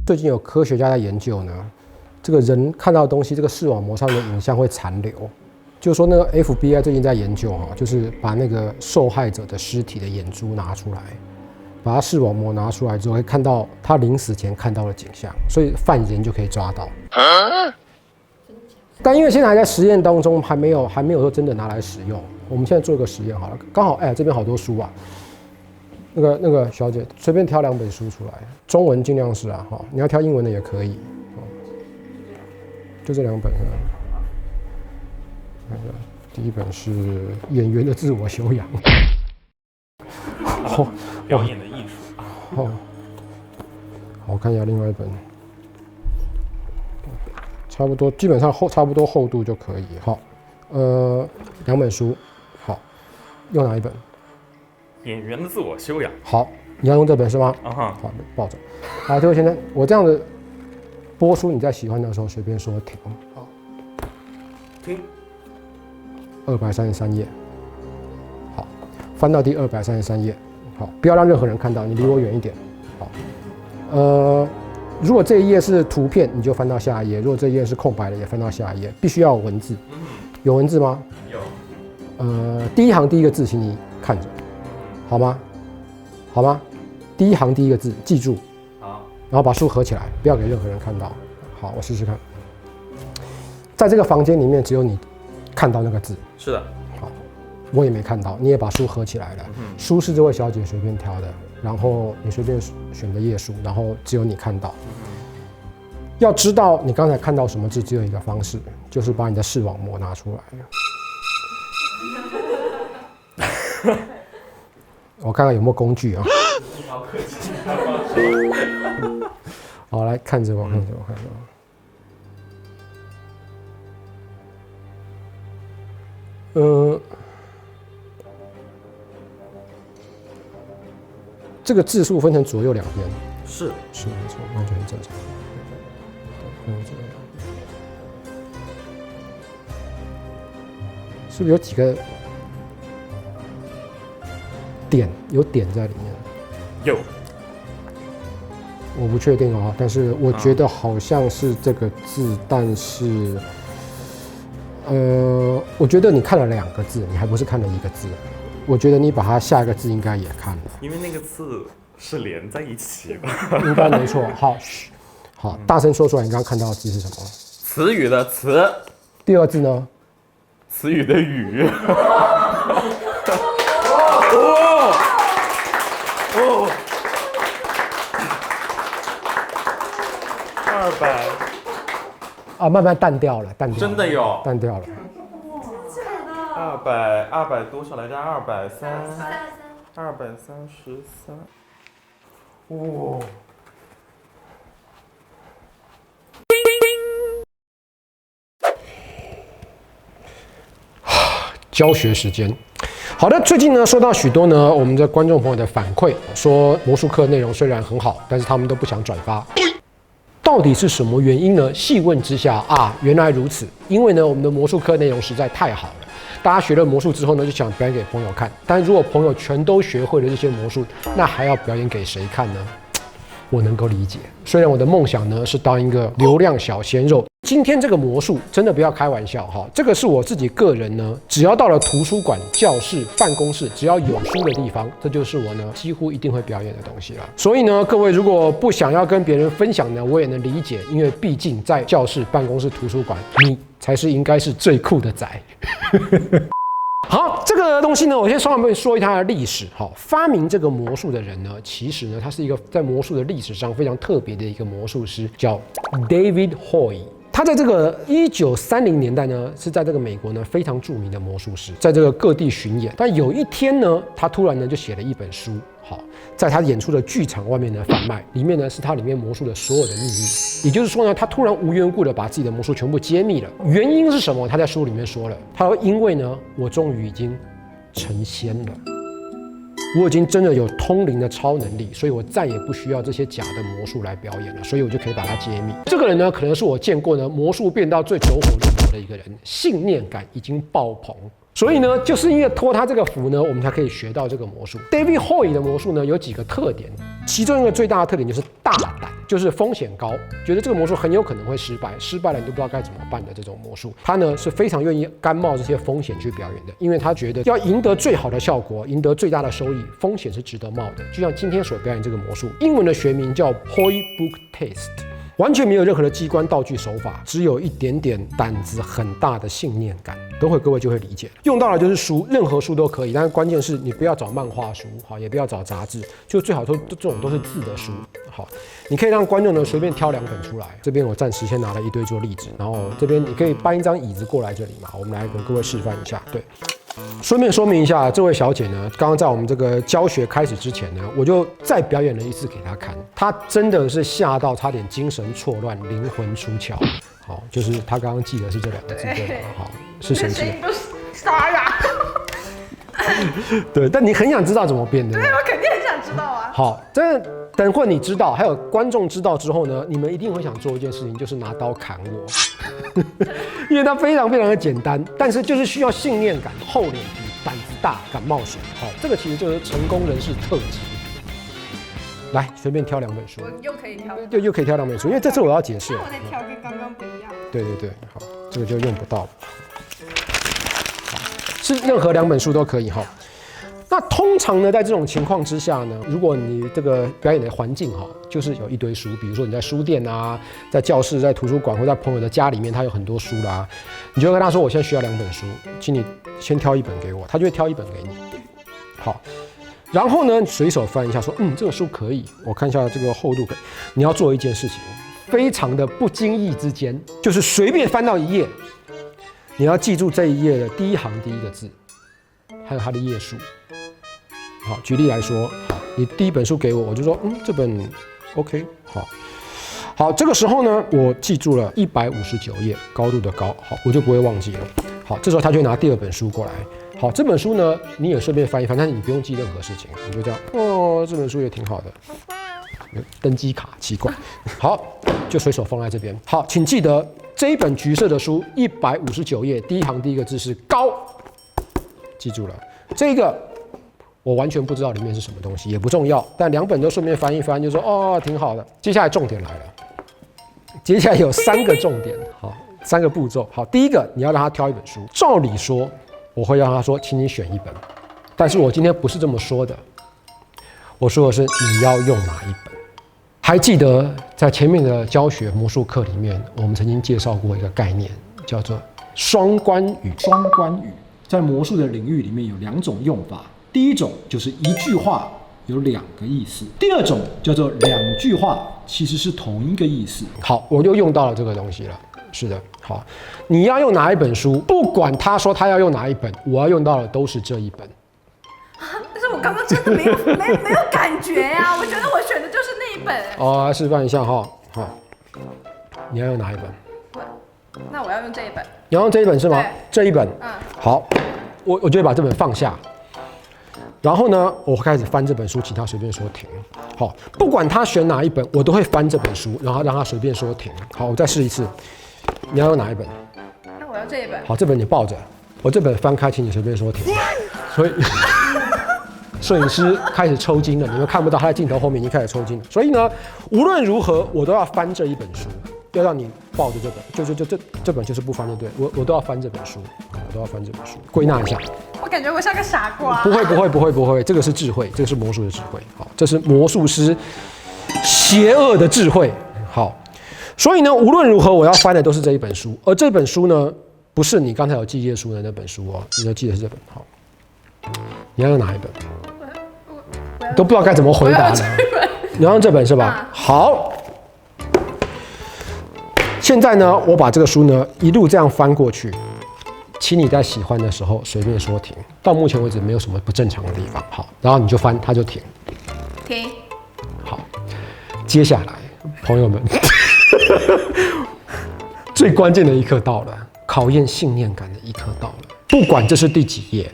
最近有科学家在研究呢，这个人看到的东西，这个视网膜上的影像会残留。就是说，那个 FBI 最近在研究就是把那个受害者的尸体的眼珠拿出来，把他视网膜拿出来之后，会看到他临死前看到的景象，所以犯人就可以抓到。但因为现在还在实验当中，还没有说真的拿来使用。我们现在做一个实验好了，刚好这边好多书啊。那个小姐随便挑2本书出来，中文尽量是你要挑英文的也可以，就这2本第一本是演员的自我修养，表演的艺术。好，我看一下另外一本，差不多，基本上差不多厚度就可以。好，2本书，好，用哪一本？演员的自我修养。好，你要用这本是吗？好，抱着。好，这位先生，我这样的播出，你在喜欢的时候随便说停。好，停。233页。好，翻到第233页。好，不要让任何人看到，你离我远一点。好，如果这一页是图片，你就翻到下一页；如果这一页是空白的，也翻到下一页。必须要有文字。有文字吗？有。第一行第一个字，请你看着，好吗？好吗？第一行第一个字，记住。好。然后把书合起来，不要给任何人看到。好，我试试看。在这个房间里面，只有你看到那个字。是的。好，我也没看到，你也把书合起来了。书是这位小姐随便挑的，然后你随便选的页数，然后只有你看到。要知道你刚才看到什么字，只有一个方式，就是把你的视网膜拿出来。我看看有没有工具啊。好客气。好，来看着我，看着我，看着我。这个字数分成左右2边，是没错，完全很正常。是不是有几个点？有点在里面？有。我不确定但是我觉得好像是这个字，但是。我觉得你看了2个字，你还不是看了1个字。我觉得你把它下一个字应该也看了，因为那个字是连在一起的。应该没错。好，大声说出来，你刚刚看到的字是什么？词语的词。第2个字呢？词语的语。200。慢慢淡掉了，真的有，淡掉了。200多少来着？233。哇！教学时间。好的，最近呢收到许多呢我们的观众朋友的反馈，说魔术课内容虽然很好，但是他们都不想转发。到底是什么原因呢？细问之下原来如此。因为呢，我们的魔术课内容实在太好了，大家学了魔术之后呢，就想表演给朋友看。但如果朋友全都学会了这些魔术，那还要表演给谁看呢？我能够理解。虽然我的梦想呢是当一个流量小鲜肉，今天这个魔术真的不要开玩笑这个是我自己个人呢，只要到了图书馆、教室、办公室，只要有书的地方，这就是我呢几乎一定会表演的东西了。所以呢，各位如果不想要跟别人分享呢，我也能理解，因为毕竟在教室、办公室、图书馆，你才是应该是最酷的仔。好，这个东西呢，我先稍微说一下它的历史。发明这个魔术的人呢，其实呢，他是一个在魔术的历史上非常特别的一个魔术师，叫 David Hoy。他在这个1930年代呢，是在这个美国呢非常著名的魔术师，在这个各地巡演。但有一天呢，他突然呢就写了一本书，在他演出的剧场外面呢贩卖，里面呢是他里面魔术的所有的秘密。也就是说呢，他突然无缘无故的把自己的魔术全部揭秘了。原因是什么？他在书里面说了，他说因为呢，我终于已经成仙了。我已经真的有通灵的超能力，所以我再也不需要这些假的魔术来表演了，所以我就可以把它揭秘。这个人呢，可能是我见过呢魔术变到最走火入魔的一个人，信念感已经爆棚，所以呢，就是因为托他这个福呢，我们才可以学到这个魔术。David Hoyle 的魔术呢有几个特点，其中一个最大的特点就是大胆，就是风险高，觉得这个魔术很有可能会失败，失败了你都不知道该怎么办的这种魔术。他呢是非常愿意甘冒这些风险去表演的，因为他觉得要赢得最好的效果，赢得最大的收益，风险是值得冒的。就像今天所表演这个魔术，英文的学名叫 Hoyle Book Test。完全没有任何的机关道具手法，只有一点点胆子很大的信念感。等会各位就会理解，用到的就是书，任何书都可以，但是关键是你不要找漫画书，好，也不要找杂志，就最好这种都是字的书。好，你可以让观众呢随便挑2本出来。这边我暂时先拿了一堆做例子，然后这边你可以搬一张椅子过来这里嘛，我们来跟各位示范一下。对。顺便说明一下，这位小姐呢，刚刚在我们这个教学开始之前呢，我就再表演了一次给她看，她真的是吓到差点精神错乱、灵魂出窍。好，就是她刚刚记得是这2个字对吧？好，是神奇的。都是沙哑。对，但你很想知道怎么变的。对，我肯定很想知道啊。好，等会你知道，还有观众知道之后呢，你们一定会想做一件事情，就是拿刀砍我，因为它非常非常的简单，但是就是需要信念感、厚脸皮、胆子大、敢冒险。好，这个其实就是成功人士特质。来，随便挑2本书。我又可以挑。对，又可以挑2本书，因为这次我要解释了。那我再挑跟刚刚不一样。对，好，这个就用不到了。好，是任何2本书都可以哈。那通常呢，在这种情况之下呢，如果你这个表演的环境哈，就是有一堆书，比如说你在书店啊，在教室、在图书馆或在朋友的家里面，他有很多书啦，你就跟他说，我现在需要2本书，请你先挑1本给我，他就会挑1本给你。好，然后呢，随手翻一下，说，这个书可以，我看一下这个厚度可以。你要做一件事情，非常的不经意之间，就是随便翻到1页，你要记住这一页的第1行第1个字，还有它的页数。好，举例来说，好，你第1本书给我，我就说，这本 OK， 好，这个时候呢，我记住了159页，高度的高，好，我就不会忘记了。好，这时候他就会拿第2本书过来，好，这本书呢，你也顺便翻一翻，但是你不用记任何事情，你就这样，这本书也挺好的，登机卡奇怪，好，就随手放在这边。好，请记得这一本橘色的书159页，第1行第1个字是高，记住了，这个。我完全不知道里面是什么东西，也不重要。但2本都顺便翻一翻，就说挺好的。接下来重点来了，接下来有3个重点，好，3个步骤。好，第一个你要让他挑1本书。照理说，我会让他说，请你选1本，但是我今天不是这么说的，我说的是你要用哪1本。还记得在前面的教学魔术课里面，我们曾经介绍过一个概念，叫做双关语。双关语在魔术的领域里面有2种用法。第一种就是1句话有2个意思，第2种叫做2句话其实是同一个意思。好，我就用到了这个东西了。是的，好，你要用哪1本书，不管他说他要用哪1本，我要用到的都是这1本。但是我刚刚真的没有感觉呀，我觉得我选的就是那1本。示范一下哈，好，你要用哪1本？那我要用这1本。你要用这1本是吗？这1本，好，我就会把这本放下。然后呢，我会开始翻这本书，请他随便说停。好，不管他选哪1本，我都会翻这本书，然后让他随便说停。好，我再试一次。你要用哪1本？那我要这1本。好，这本你抱着，我这本翻开，请你随便说停。所以，摄影师开始抽筋了，你们看不到他在镜头后面已经开始抽筋了。所以呢，无论如何，我都要翻这1本书，要让你抱着这本，这本就是不翻就对，我都要翻这本书，我都要翻这本书。归纳一下。我感觉我像个傻瓜。不会，这个是智慧，这个是魔术的智慧。好，这是魔术师邪恶的智慧。好，所以呢，无论如何，我要翻的都是这1本书，而这本书呢，不是你刚才有记页书的那本书哦，你要记得是这本。好，你要用哪1本？都不知道该怎么回答了。你要用这本是吧？好，现在呢，我把这个书呢一路这样翻过去。请你在喜欢的时候随便说停，到目前为止没有什么不正常的地方。好，然后你就翻，它就停。停。好，接下来，朋友们，最关键的一刻到了，考验信念感的一刻到了。不管这是第几页，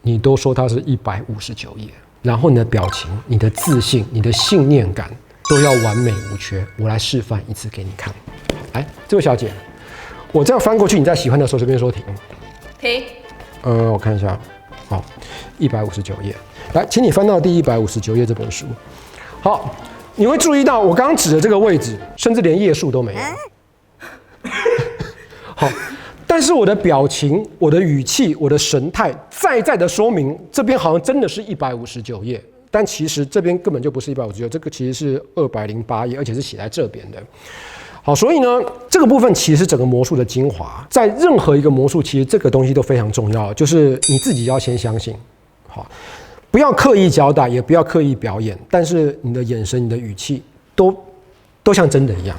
你都说它是159页，然后你的表情、你的自信、你的信念感都要完美无缺。我来示范一次给你看。来，这位小姐，我这样翻过去，你在喜欢的时候随便说停。停。我看一下，好，159页。来，请你翻到第159页这本书。好，你会注意到我刚刚指的这个位置，甚至连页数都没有。好，但是我的表情、我的语气、我的神态，在的说明这边好像真的是159页，但其实这边根本就不是159，这个其实是208页，而且是写在这边的。好，所以呢，这个部分其实是整个魔术的精华，在任何一个魔术，其实这个东西都非常重要，就是你自己要先相信。好，不要刻意交代，也不要刻意表演，但是你的眼神、你的语气都像真的一样。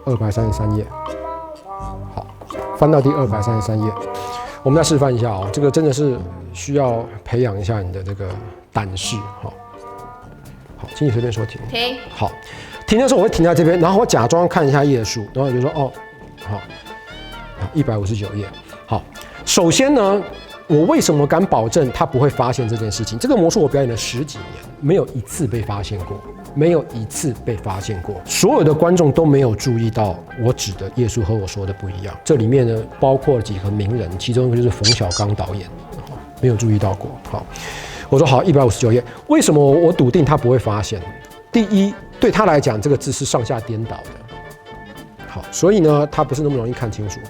233页，好，翻到第233页，我们再示范一下哦，这个真的是需要培养一下你的这个胆识。好，请你随便说停。停。好，停的时候我会停在这边，然后我假装看一下页数，然后就说哦，好，159页。好，首先呢，我为什么敢保证他不会发现这件事情？这个魔术我表演了10几年，没有一次被发现过，没有一次被发现过。所有的观众都没有注意到我指的页数和我说的不一样。这里面呢，包括几个名人，其中一个就是冯小刚导演，没有注意到过。好，我说好，159页，为什么我笃定他不会发现？第一，对他来讲，这个字是上下颠倒的。好，所以呢，他不是那么容易看清楚。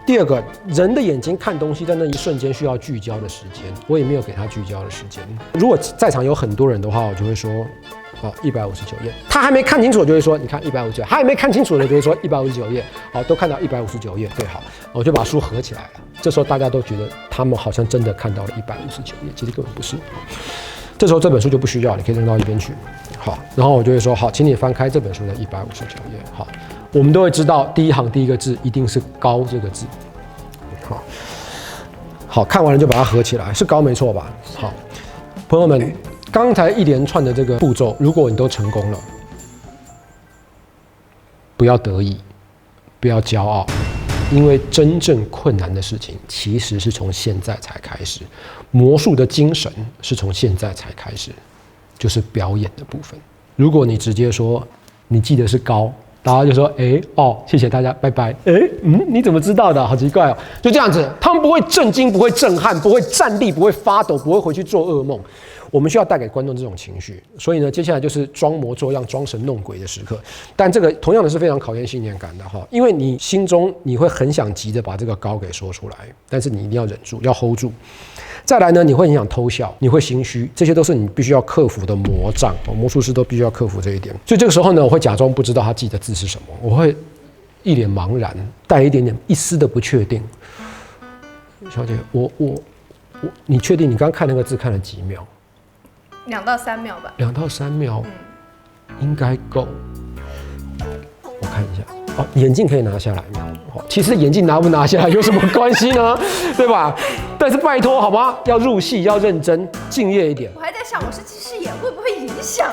第二个，人的眼睛看东西在那一瞬间需要聚焦的时间，我也没有给他聚焦的时间。如果在场有很多人的话，我就会说，好，159页。他还没看清楚，我就会说，你看159页。他还没看清楚的，就会说159页。好，都看到159页，对，好，我就把书合起来了。这时候大家都觉得他们好像真的看到了159页，其实根本不是。这时候这本书就不需要，你可以扔到一边去。好，然后我就会说，好，请你翻开这本书的159页。好。我们都会知道，第一行第一个字一定是“高”这个字。好，看完了就把它合起来，是“高”没错吧？好，朋友们，刚才一连串的这个步骤，如果你都成功了，不要得意，不要骄傲，因为真正困难的事情其实是从现在才开始。魔术的精神是从现在才开始，就是表演的部分。如果你直接说你记得是“高”。大家就说，谢谢大家，拜拜。你怎么知道的？好奇怪哦。就这样子，他们不会震惊，不会震撼，不会站立，不会发抖，不会回去做噩梦。我们需要带给观众这种情绪，所以呢，接下来就是装模作样、装神弄鬼的时刻。但这个同样的是非常考验信念感的哈，因为你心中你会很想急着把这个“高”给说出来，但是你一定要忍住，要 hold 住。再来呢，你会很想偷笑，你会心虚，这些都是你必须要克服的魔障。魔术师都必须要克服这一点。所以这个时候呢，我会假装不知道他记的字是什么，我会一脸茫然，带一点点一丝的不确定。小姐，你确定你刚刚看那个字看了几秒？2到3秒吧。2到3秒，应该够。我看一下。眼镜可以拿下来吗？其实眼镜拿不拿下来有什么关系呢？对吧？但是拜托好吗？要入戏，要认真，敬业一点。我还在想，我是近视眼会不会影响？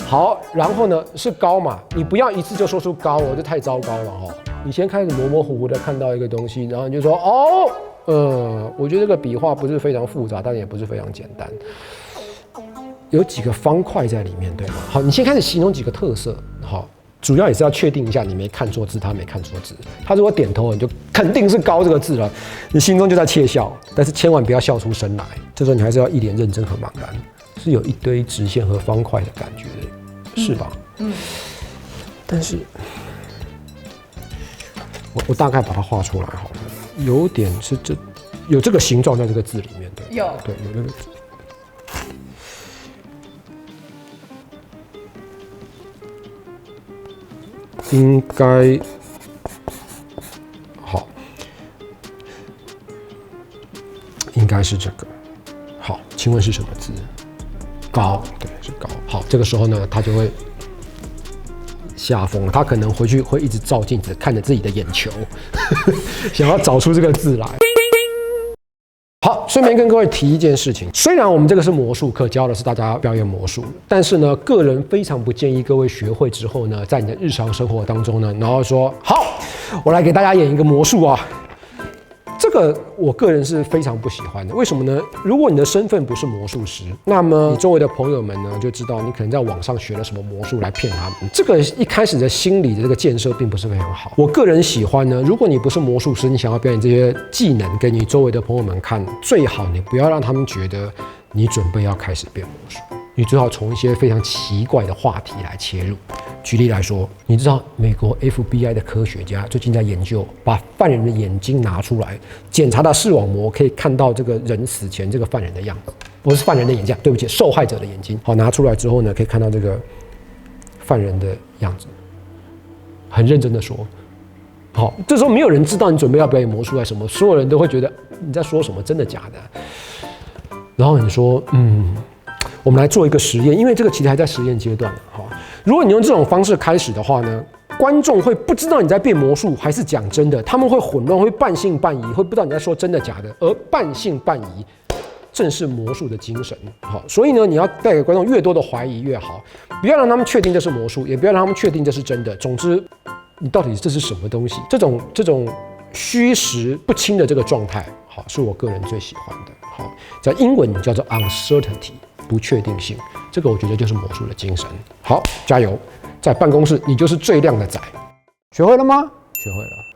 好，然后呢是高嘛，你不要一次就说出高，这太糟糕了哈。你先开始模模糊糊的看到一个东西，然后你就说我觉得这个笔画不是非常复杂，但也不是非常简单，有几个方块在里面，对吗？好，你先开始形容几个特色，好。主要也是要确定一下你没看错字，他没看错字。他如果点头，你就肯定是“高”这个字了，你心中就在窃笑，但是千万不要笑出声来。这时候你还是要一脸认真和茫然，是有一堆直线和方块的感觉的，是吧？但是，我大概把它画出来好了，有点是有这个形状在这个字里面的，有那个。应该好，应该是这个。好，请问是什么字？高，对，是高。好，这个时候呢，他就会吓疯了，他可能回去会一直照镜子，看着自己的眼球，想要找出这个字来。好，顺便跟各位提一件事情，虽然我们这个是魔术课，教的是大家表演魔术，但是呢，个人非常不建议各位学会之后呢，在你的日常生活当中呢，然后说好，我来给大家演一个魔术啊。这个我个人是非常不喜欢的。为什么呢？如果你的身份不是魔术师，那么你周围的朋友们呢就知道你可能在网上学了什么魔术来骗他们。这个一开始的心理的这个建设并不是非常好。我个人喜欢呢，如果你不是魔术师，你想要表演这些技能给你周围的朋友们看，最好你不要让他们觉得你准备要开始变魔术。你最好从一些非常奇怪的话题来切入。举例来说，你知道美国 FBI 的科学家最近在研究，把犯人的眼睛拿出来，检查他视网膜，可以看到这个人死前这个犯人的样子，不是犯人的眼睛，对不起，受害者的眼睛。好，拿出来之后呢，可以看到这个犯人的样子。很认真的说，好，这时候没有人知道你准备要表演魔术还是什么，所有人都会觉得你在说什么，真的假的？然后你说，我们来做一个实验，因为这个其实还在实验阶段哈。如果你用这种方式开始的话呢，观众会不知道你在变魔术还是讲真的，他们会混乱，会半信半疑，会不知道你在说真的假的。而半信半疑正是魔术的精神。好，所以呢，你要带给观众越多的怀疑越好，不要让他们确定这是魔术，也不要让他们确定这是真的。总之，你到底这是什么东西？这种虚实不清的这个状态，好，是我个人最喜欢的。好，在英文叫做 uncertainty。不确定性，这个我觉得就是魔术的精神。好，加油！在办公室，你就是最靓的仔。学会了吗？学会了。